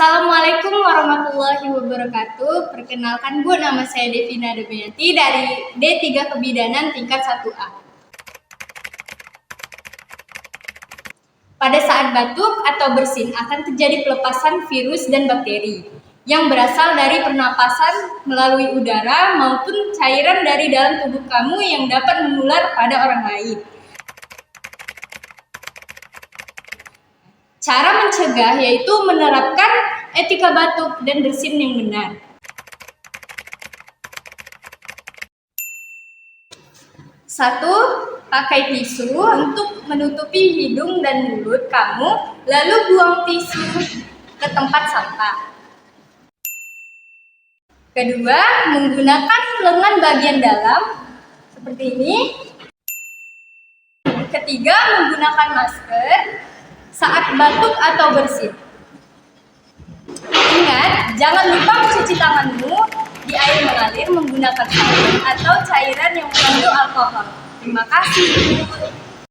Assalamualaikum warahmatullahi wabarakatuh. Perkenalkan, Bu, nama saya Devina Devianti dari D3 Kebidanan tingkat 1A. Pada saat batuk atau bersin akan terjadi pelepasan virus dan bakteri yang berasal dari pernapasan melalui udara maupun cairan dari dalam tubuh kamu yang dapat menular pada orang lain. Cara mencegah yaitu menerapkan etika batuk dan bersin yang benar. Satu, pakai tisu untuk menutupi hidung dan mulut kamu, lalu buang tisu ke tempat sampah. Kedua, menggunakan lengan bagian dalam seperti ini. Ketiga, menggunakan masker saat batuk atau bersin. Ingat, jangan lupa mencuci tanganmu di air mengalir menggunakan sabun atau cairan yang mengandung alkohol. Terima kasih.